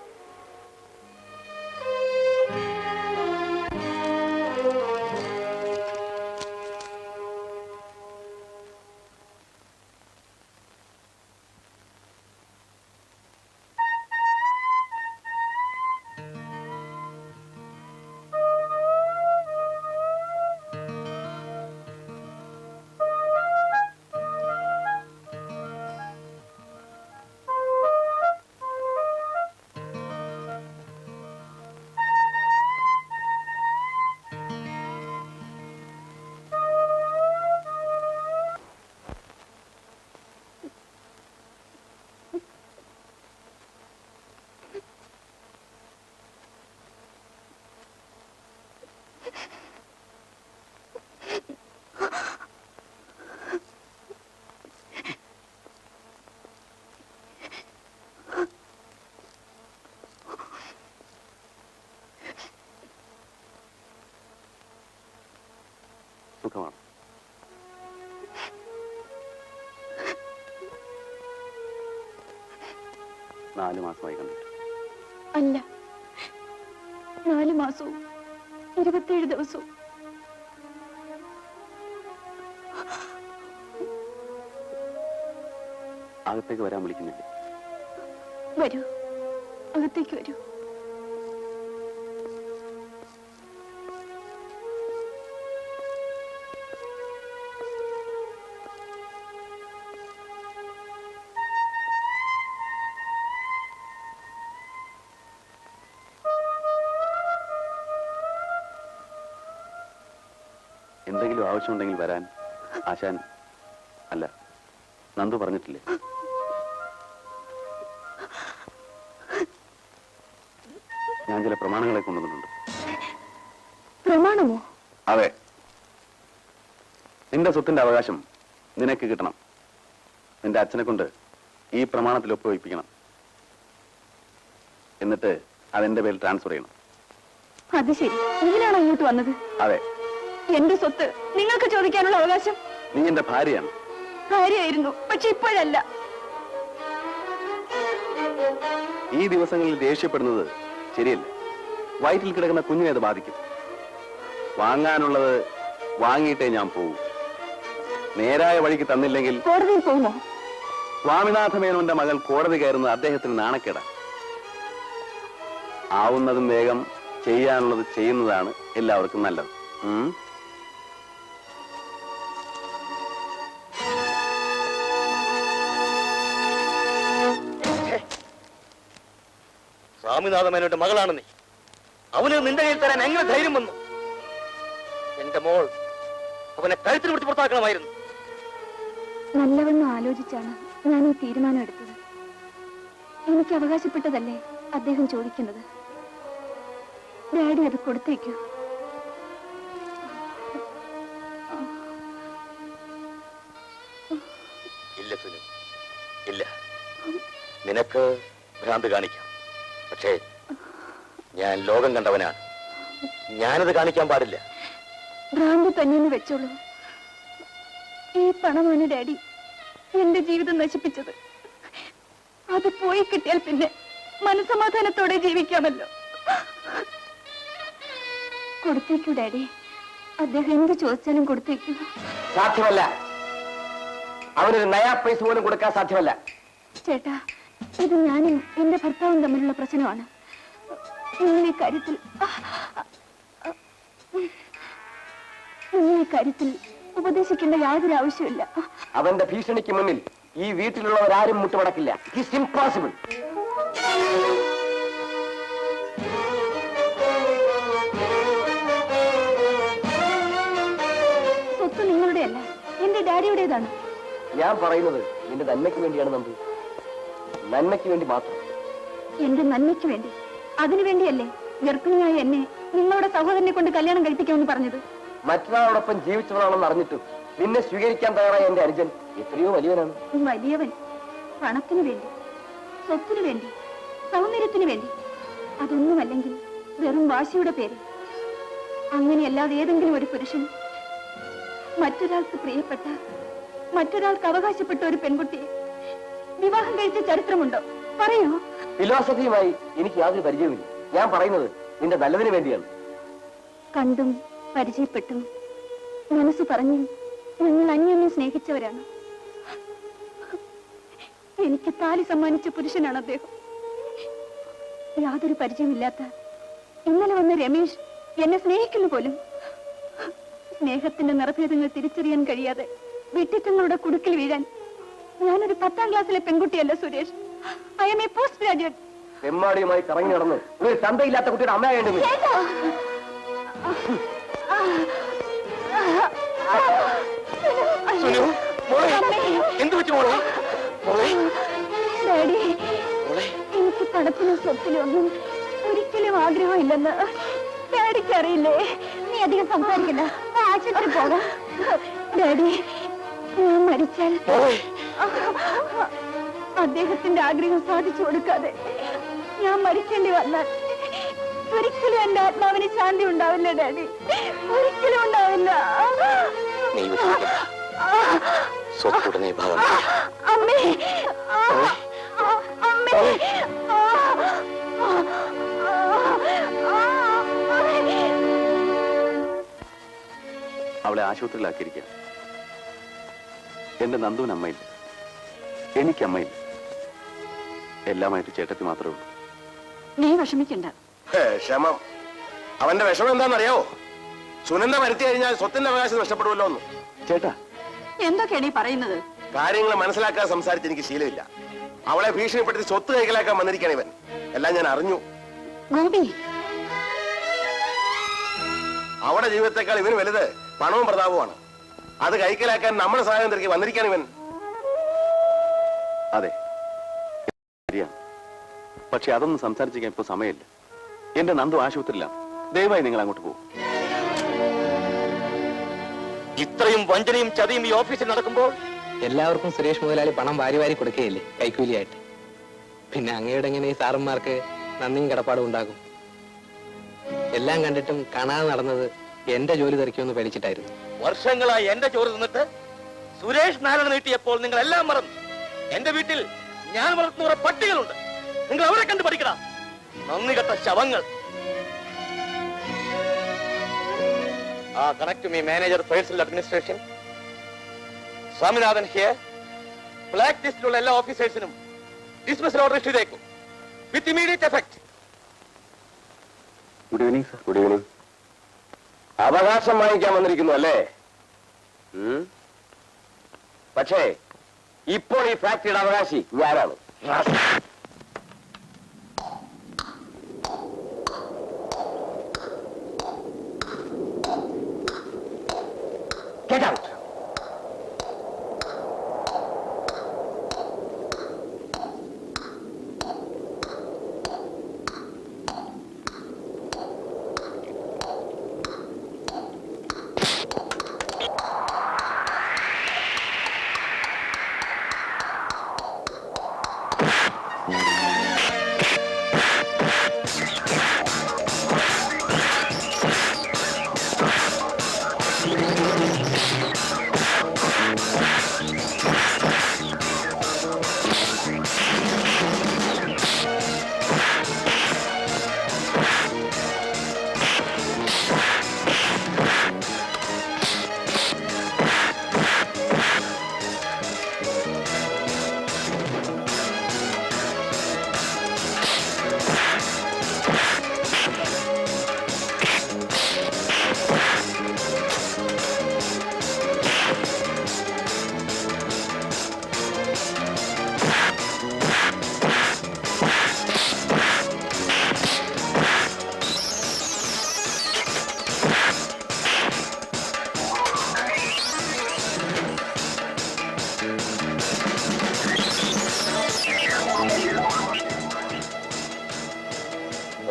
[SPEAKER 1] സുഖമാണ്. നാല് മാസമായി കണ്ടിട്ട്.
[SPEAKER 2] അല്ല, 4 മാസവും 27 ദിവസവും.
[SPEAKER 1] അകത്തേക്ക് വരാൻ വിളിക്കുന്നില്ല.
[SPEAKER 2] വരൂ, അകത്തേക്ക് വരൂ.
[SPEAKER 1] എന്തെങ്കിലും ആവശ്യമുണ്ടെങ്കിൽ വരാൻ ആശാൻ അല്ല നന്ദു പറഞ്ഞിട്ടില്ലേ? ഞാൻ ചില പ്രമാണങ്ങളെ കൊണ്ടുവന്നിട്ടുണ്ട്.
[SPEAKER 2] പ്രമാണമോ?
[SPEAKER 1] അതെ, നിന്റെ സ്വത്തിന്റെ അവകാശം നിനക്ക് കിട്ടണം. നിന്റെ അച്ഛനെ കൊണ്ട് ഈ പ്രമാണത്തിൽ ഒപ്പുവയ്പ്പിക്കണം. എന്നിട്ട് അതെന്റെ പേരിൽ ട്രാൻസ്ഫർ ചെയ്യണം.
[SPEAKER 2] അത് ശരി, ഇതിനാണോ ഇങ്ങോട്ട് വന്നത്?
[SPEAKER 1] അതെ.
[SPEAKER 2] എന്റെ സ്വത്ത് നിങ്ങൾക്ക് ചോദിക്കാനുള്ള അവകാശം?
[SPEAKER 1] നീ എന്റെ ഭാര്യയാണ്.
[SPEAKER 2] ഭാര്യയായിരുന്നു, പക്ഷെ ഇപ്പോഴല്ല.
[SPEAKER 1] ഈ ദിവസങ്ങളിൽ ദേഷ്യപ്പെടുന്നത് ശരിയല്ല. വയറ്റിൽ കിടക്കുന്ന കുഞ്ഞിനെ അത് ബാധിക്കും. വാങ്ങാനുള്ളത് വാങ്ങിയിട്ടേ ഞാൻ പോകൂ. നേരായ വഴിക്ക് തന്നില്ലെങ്കിൽ
[SPEAKER 2] കോടതിയിൽ പോകുമോ?
[SPEAKER 1] സ്വാമിനാഥ മേനോന്റെ മകൾ കോടതി കയറുന്നത് അദ്ദേഹത്തിന് നാണക്കേടാ. ആവുന്നതും വേഗം ചെയ്യാനുള്ളത് ചെയ്യുന്നതാണ് എല്ലാവർക്കും നല്ലത്.
[SPEAKER 5] സ്വാമിനാഥ മേനോന്റെ മകളാണ് നീ. അവന് നിന്റെ കയ്യിൽ തരാൻ എങ്ങനെ ധൈര്യം വന്നു? എന്റെ മോൾ അവനെ കഴുത്തിന് പിടിച്ച് പുറത്താക്കണമായിരുന്നു.
[SPEAKER 2] നല്ലവണ്ണം ആലോചിച്ചാണ് ഞാൻ ഈ തീരുമാനം എടുത്തത്. എനിക്ക് അവകാശപ്പെട്ടതല്ലേ അദ്ദേഹം ചോദിക്കുന്നത്. ഡാഡി അത് കൊടുത്തേക്കൂ.
[SPEAKER 5] ഇല്ല സുനു, ഇല്ല. നിനക്ക് ഭ്രാന്ത് കാണിക്കാം, പക്ഷേ ഞാൻ ലോകം കണ്ടവനാണ്. ഞാനത് കാണിക്കാൻ പാടില്ല.
[SPEAKER 2] ഭ്രാന്ത് തന്നെയെന്ന് വെച്ചോളൂ. ഈ പണമാണ് ഡാഡി എന്റെ ജീവിതം നശിപ്പിച്ചത്. അത് പോയി കിട്ടിയാൽ പിന്നെ മനസമാധാനത്തോടെ ജീവിക്കാമല്ലോ. കൊടുത്തേക്കൂ ഡാഡി. അദ്ദേഹം എന്ത് ചോദിച്ചാലും കൊടുത്തേക്കൂ.
[SPEAKER 4] സാധ്യമല്ല. അവനൊരു നയാ പൈസ പോലും കൊടുക്കാൻ സാധ്യമല്ല.
[SPEAKER 2] ചേട്ടാ, ഇത് ഞാനും എന്റെ ഭർത്താവും തമ്മിലുള്ള പ്രശ്നമാണ്. നിങ്ങൾ ഈ കാര്യത്തിൽ ഉപദേശിക്കേണ്ട യാതൊരു ആവശ്യമില്ല.
[SPEAKER 4] അവന്റെ ഭീഷണിക്ക് മുന്നിൽ ഈ വീട്ടിലുള്ളവരാരും മുട്ടുമടക്കില്ല. It's impossible.
[SPEAKER 2] സ്വത്ത് നിങ്ങളുടെയല്ല, എന്റെ ഡാഡിയുടേതാണ്.
[SPEAKER 4] ഞാൻ പറയുന്നത് നിന്റെ നന്മയ്ക്ക് വേണ്ടിയാണ് നന്ദു. നന്മയ്ക്ക് വേണ്ടി മാത്രം.
[SPEAKER 2] എന്റെ നന്മയ്ക്ക് വേണ്ടി? അതിനുവേണ്ടിയല്ലേ ഗർഭിണിയായ എന്നെ നിങ്ങളുടെ സഹോദരനെ കൊണ്ട് കല്യാണം കഴിപ്പിക്കാമെന്ന് പറഞ്ഞത്?
[SPEAKER 4] മറ്റൊരാളോടൊപ്പം ജീവിച്ചവളാണെന്ന് അറിഞ്ഞിട്ടും നിന്നെ സ്വീകരിക്കാൻ തയ്യാറായ എന്റെ അനുജൻ എത്രയോ വലിയവനാണ്.
[SPEAKER 2] വലിയവൻ പണത്തിനു വേണ്ടി, സ്വത്തിനു വേണ്ടി, സൗന്ദര്യത്തിനു വേണ്ടി, അതൊന്നുമല്ലെങ്കിൽ വെറും വാശിയുടെ പേര്. അങ്ങനെയല്ലാതെ ഏതെങ്കിലും ഒരു പുരുഷൻ മറ്റൊരാൾക്ക് പ്രിയപ്പെട്ട, മറ്റൊരാൾക്ക് അവകാശപ്പെട്ട ഒരു പെൺകുട്ടിയെ വിവാഹം കഴിച്ച ചരിത്രമുണ്ടോ? പറയൂ.
[SPEAKER 4] ഫിലോസഫിയുമായി എനിക്ക് യാതൊരു പരിചയമില്ല. ഞാൻ പറയുന്നത് നിന്റെ നല്ലതിന് വേണ്ടിയാണ്.
[SPEAKER 2] കണ്ടും പരിചയപ്പെട്ടും മനസ്സ് പറഞ്ഞും ഞങ്ങൾ അന്യോന്യം സ്നേഹിച്ചവരാണ്. എനിക്ക് താലി സമ്മാനിച്ച പുരുഷനാണ് അദ്ദേഹം. യാതൊരു പരിചയമില്ലാത്ത ഇന്നലെ വന്ന രമേശ് എന്നെ സ്നേഹിക്കുന്നു പോലും. സ്നേഹത്തിന്റെ നിറഭേദങ്ങൾ തിരിച്ചറിയാൻ കഴിയാതെ വെട്ടിത്തങ്ങളുടെ കുടുക്കിൽ വീഴാൻ ഞാനൊരു 10ാം ക്ലാസ്സിലെ പെൺകുട്ടിയല്ല Suresh. I am a post graduate.
[SPEAKER 4] തെമ്മാടിയുമായി കറങ്ങി നടന്ന് ഒരു തന്തയില്ലാത്ത കുട്ടിയുടെ അമ്മയായേണ്ടത്.
[SPEAKER 2] ഡാഡി, എനിക്ക് പണത്തിനും സ്വത്തിനും ഒന്നും ഒരിക്കലും ആഗ്രഹമില്ലെന്ന് ഡാഡിക്ക് അറിയില്ലേ? നീ അധികം സംസാരിക്കില്ല, ആശുപത്രി പോകാം. ഡാഡി, ഞാൻ മരിച്ചാൽ അദ്ദേഹത്തിന്റെ ആഗ്രഹം സാധിച്ചു കൊടുക്കാതെ ഞാൻ മരിക്കേണ്ടി വന്നാൽ ഒരിക്കലും എന്റെ ആത്മാവിന് ശാന്തി ഉണ്ടാവില്ല ഡാഡി, ഒരിക്കലും ഉണ്ടാവില്ല. അമ്മേ, അമ്മേ,
[SPEAKER 1] അവളെ ആശുപത്രിയിലാക്കിയിരിക്കാം. എന്റെ നന്ദുവിന് അമ്മയില്ല, എനിക്കമ്മയില്ല. എല്ലാമായിട്ട് ചേട്ടത്തി മാത്രമേ ഉള്ളൂ.
[SPEAKER 2] നീ വിഷമിക്കണ്ട.
[SPEAKER 6] ക്ഷമം. അവന്റെ വിഷമം എന്താണെന്നറിയാവോ? സുനന്ദ വരുത്തി കഴിഞ്ഞാൽ സ്വത്തിന്റെ അവകാശം നഷ്ടപ്പെടുമല്ലോ എന്ന്.
[SPEAKER 1] ചേട്ടാ,
[SPEAKER 2] എന്തൊക്കെയാണ് ഈ പറയുന്നത്?
[SPEAKER 6] കാര്യങ്ങൾ മനസ്സിലാക്കാൻ സംസാരിച്ച് എനിക്ക് ശീലമില്ല. അവളെ ഭീഷണിപ്പെടുത്തി സ്വത്ത് കൈക്കലാക്കാൻ വന്നിരിക്കുകയാണ് ഇവൻ. എല്ലാം ഞാൻ അറിഞ്ഞു.
[SPEAKER 2] ഗോപി,
[SPEAKER 6] അവളുടെ ജീവിതത്തെക്കാൾ ഇവന് വലുത് പണവും പ്രതാപവുമാണ്. അത് കൈക്കലാക്കാൻ നമ്മുടെ സഹായം തിരക്കി വന്നിരിക്കാൻ ഇവൻ.
[SPEAKER 1] അതെ, ശരിയാണ്. പക്ഷെ അതൊന്നും സംസാരിച്ചിരിക്കാൻ ഇപ്പൊ സമയമില്ല. എന്റെ നന്ദു ആശുപത്രിയിലാണ്. ദയവായി നിങ്ങൾ അങ്ങോട്ട് പോകും.
[SPEAKER 5] ഇത്രയും വഞ്ചനയും ചതിയും ഈ ഓഫീസിൽ നടക്കുമ്പോൾ
[SPEAKER 3] എല്ലാവർക്കും സുരേഷ് മുതലാളി പണം വാരി വാരി കൊടുക്കുകയില്ലേ കൈക്കൂലിയായിട്ട്. പിന്നെ അങ്ങയുടെ എങ്ങനെ ഈ സാറന്മാർക്ക് നന്ദിയും കടപ്പാടും ഉണ്ടാകും? എല്ലാം കണ്ടിട്ടും കാണാതെ നടന്നത് എന്റെ ജോലി തെറിക്കുമെന്ന് പേടിച്ചിട്ടായിരുന്നു.
[SPEAKER 5] വർഷങ്ങളായി എന്റെ ചോറ് തിന്നിട്ട് സുരേഷ് നാരായണൻ നീട്ടിയപ്പോൾ നിങ്ങൾ എല്ലാം മറന്നു. എന്റെ വീട്ടിൽ ഞാൻ വളർത്തുന്ന കുറെ പട്ടികളുണ്ട്. നിങ്ങൾ അവരെ കണ്ടു പഠിക്കണം. നന്ദി കെട്ട ശവങ്ങൾ. Connect me manager personnel administration Swaminathan here. Black ലിസ്റ്റിലുള്ള എല്ലാ ഓഫീസേഴ്സിനും ഡിസ്മിസൽ ഓർഡർ ഇഷ്യൂ ചെയ്തേക്കും with immediate effect.
[SPEAKER 1] Good evening sir.
[SPEAKER 6] Good evening. അവകാശം വാങ്ങിക്കാൻ വന്നിരിക്കുന്നു അല്ലേ? പക്ഷേ ഇപ്പോൾ ഈ ഫാക്ടറിയുടെ അവകാശി ഞാനാണ്. Get out.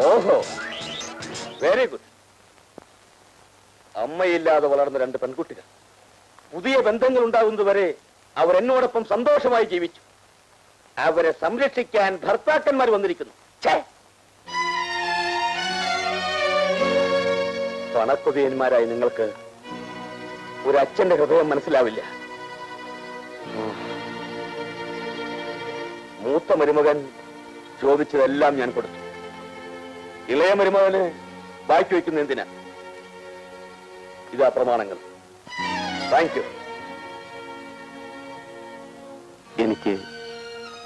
[SPEAKER 5] ഓഹോ, വെരി ഗുഡ്. അമ്മയില്ലാതെ വളർന്ന രണ്ട് പെൺകുട്ടികൾ. പുതിയ ബന്ധങ്ങൾ ഉണ്ടാകുന്നതുവരെ അവർ എന്നോടൊപ്പം സന്തോഷമായി ജീവിച്ചു. അവരെ സംരക്ഷിക്കാൻ ഭർത്താക്കന്മാർ വന്നിരിക്കുന്നു. പണക്കൊതിയന്മാരായി നിങ്ങൾക്ക് ഒരു അച്ഛന്റെ ഹൃദയം മനസ്സിലാവില്ല. മൂത്ത മരുമകൻ ചോദിച്ചതെല്ലാം ഞാൻ കൊടുത്തു. ഇളയ മരുമകന് ബാക്കി വയ്ക്കുന്ന എന്തിനാ? ഇതാ പ്രമാണങ്ങൾ. Thank you.
[SPEAKER 1] എനിക്ക്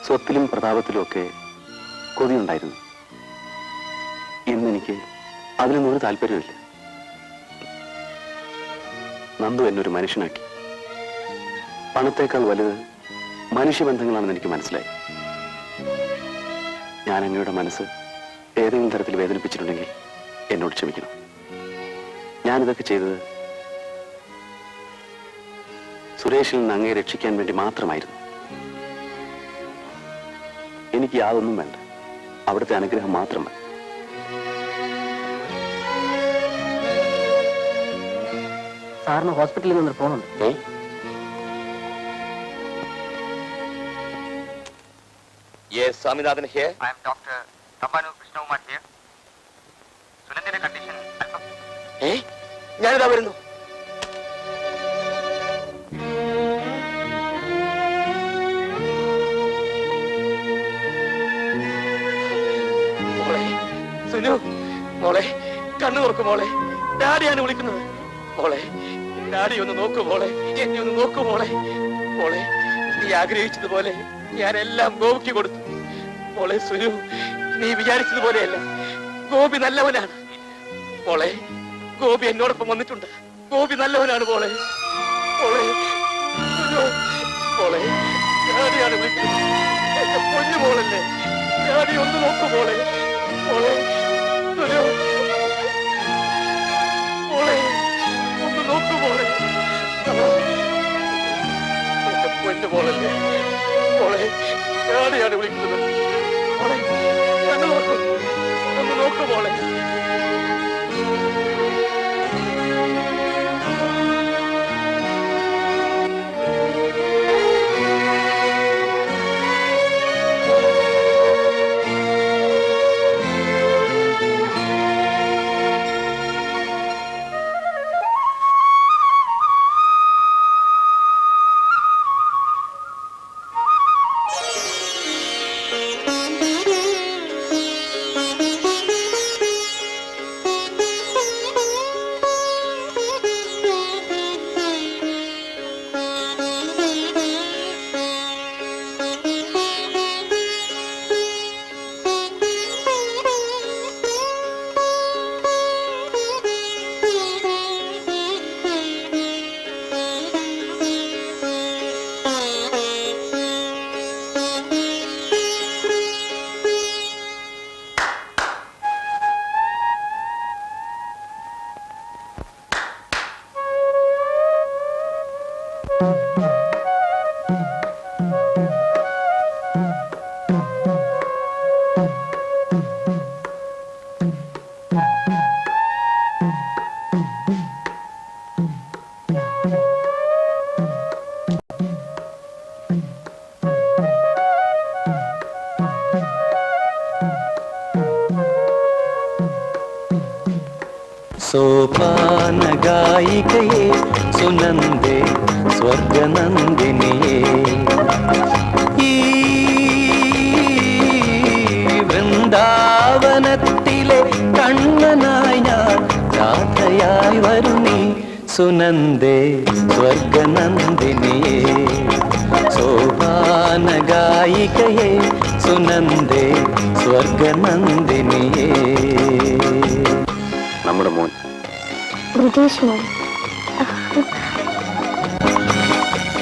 [SPEAKER 1] സ്വത്തിലും പ്രതാപത്തിലും ഒക്കെ കൊതിയുണ്ടായിരുന്നു. ഇന്നെനിക്ക് അതിനൊന്നും ഒരു താല്പര്യമില്ല. നന്ദു എന്നൊരു മനുഷ്യനാക്കി. പണത്തേക്കാൾ വലുത് മനുഷ്യബന്ധങ്ങളാണെന്ന് എനിക്ക് മനസ്സിലായി. ഞാൻ അങ്ങയുടെ മനസ്സ് ഏതെങ്കിലും തരത്തിൽ വേദനിപ്പിച്ചിട്ടുണ്ടെങ്കിൽ എന്നോട് ക്ഷമിക്കണം. ഞാനിതൊക്കെ ചെയ്തത് സുരേഷിൽ നിന്ന് അങ്ങയെ രക്ഷിക്കാൻ വേണ്ടി മാത്രമായിരുന്നു. എനിക്ക് യാതൊന്നും വേണ്ട, അവിടുത്തെ അനുഗ്രഹം മാത്രം മതി.
[SPEAKER 3] സാറിന് ഹോസ്പിറ്റലിൽ നിന്ന് പോകുന്നുണ്ട്.
[SPEAKER 5] Yes, Swaminathan here.
[SPEAKER 7] I am Dr. Tapanu Krishnakumar here. സുനന്ദിന്റെ കണ്ടീഷൻ അല്പം.
[SPEAKER 5] ഞാനിതാ വരുന്നു. മോളെ സുനു, മോളെ കണ്ണു നോക്കൂ മോളെ. ഡാഡിയാണ് വിളിക്കുന്നത്. മോളെ ഡാഡി ഒന്ന് നോക്കൂ മോളെ. എന്നെ ഒന്ന് നോക്കൂ മോളെ. മോളെ നീ ആഗ്രഹിച്ചതുപോലെ ഞാൻ എല്ലാം ഗോപിക്ക് കൊടുത്തു. മോളെ സുനു, നീ വിചാരിച്ചതുപോലെയല്ല. ഗോപി നല്ലവനാണ് മോളെ. ഗോപി എന്നോടൊപ്പം വന്നിട്ടുണ്ട്. ഗോപി നല്ലവനാണ് മോളെ. മോളെ സുനു, മോളെ ഡാഡിയാണ് വിളിക്കുന്നത്. എന്റെ പൊന്നു മോളല്ലേ. ഡാഡി ഒന്ന് നോക്കൂ മോളെ. മോളെ സുനു, മോളെ ഒന്ന് നോക്കൂ മോളെ.
[SPEAKER 8] സോപാന ഗായികയെ സുനന്ദേ സ്വർഗനന്ദിനിയേ ഈ വൃന്ദാവനത്തിലെ കണ്ണനായി ഞാൻ രാധയായി വരുന്നീ സുനന്ദേ സ്വർഗനന്ദിനിയേ സോപാന ഗായികയെ സുനന്ദേ സ്വർഗനന്ദിനിയേ.
[SPEAKER 4] നമ്മുടെ മോൻ
[SPEAKER 2] ബ്രിജേഷ് മോൻ